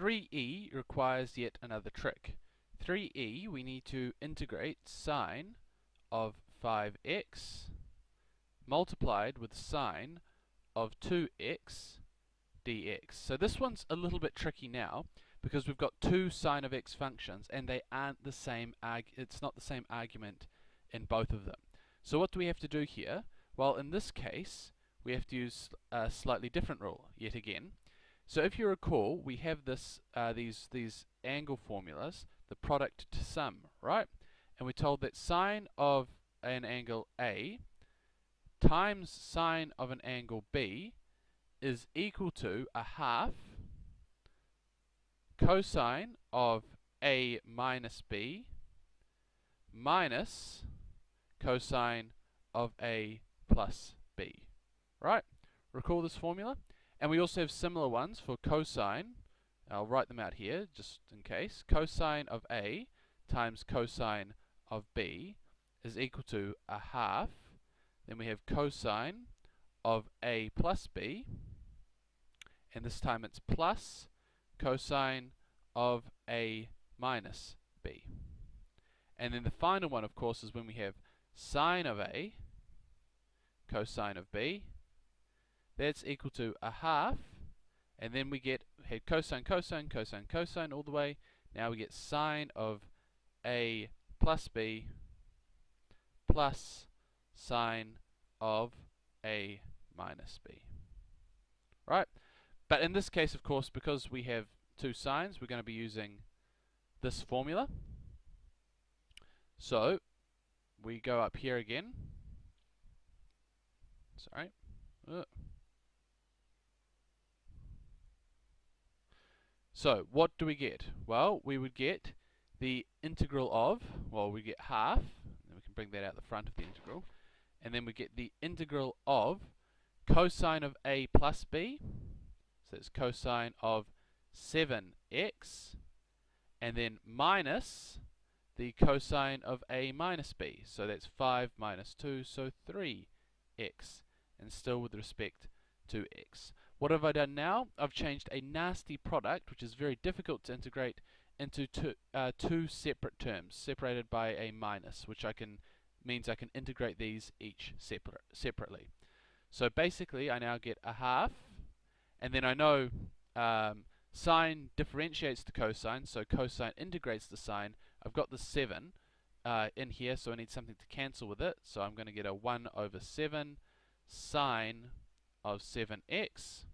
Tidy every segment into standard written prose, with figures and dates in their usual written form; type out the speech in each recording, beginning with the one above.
3e requires yet another trick. 3e, we need to integrate sine of 5x multiplied with sine of 2x dx. So this one's a little bit tricky now because we've got two sine of x functions and they aren't the same it's not the same argument in both of them. So what do we have to do here? Well, in this case we have to use a slightly different rule yet again. So if you recall, we have this these angle formulas, the product to sum, right? And we're told that sine of an angle A times sine of an angle B is equal to a half cosine of A minus B minus cosine of A plus B. Right? Recall this formula? And we also have similar ones for cosine. I'll write them out here just in case. Cosine of A times cosine of B is equal to a half. Then we have cosine of A plus B, and this time it's plus cosine of A minus B. And then the final one, of course, is when we have sine of A cosine of B. That's equal to a half, and then we had cosine, cosine, cosine, cosine all the way. Now we get sine of A plus B plus sine of A minus B. Right? But in this case, of course, because we have two sines, we're going to be using this formula. So we go up here again. Sorry. So what do we get? Well, we would get the integral of, well, we get half, and we can bring that out the front of the integral, and then we get the integral of cosine of A plus B, so it's cosine of 7x, and then minus the cosine of A minus B, so that's 5 minus 2, so 3x, and still with respect to x. What have I done now? I've changed a nasty product, which is very difficult to integrate, into two separate terms, separated by a minus, which means I can integrate these each separately. So basically, I now get a half, and then I know sine differentiates the cosine, so cosine integrates the sine. I've got the 7 in here, so I need something to cancel with it, so I'm going to get a 1 over 7 sine of 7x.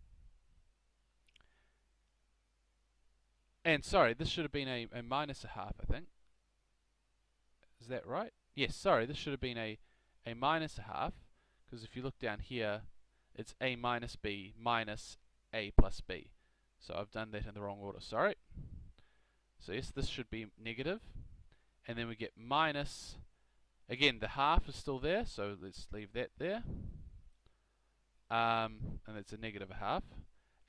And sorry, this should have been a minus a half, I think. Is that right? Yes, sorry, this should have been a minus a half, because if you look down here, it's A minus B minus A plus B. So I've done that in the wrong order, sorry. So yes, this should be negative. And then we get minus, again, the half is still there, so let's leave that there. And it's a negative a half.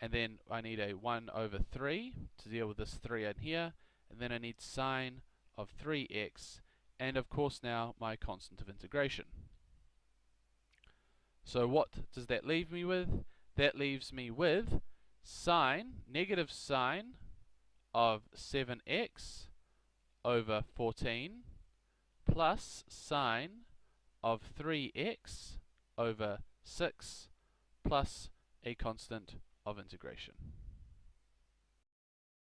And then I need a 1 over 3 to deal with this 3 in here. And then I need sine of 3x. And of course now my constant of integration. So what does that leave me with? That leaves me with sine, negative sine of 7x over 14 plus sine of 3x over 6 plus a constant of integration.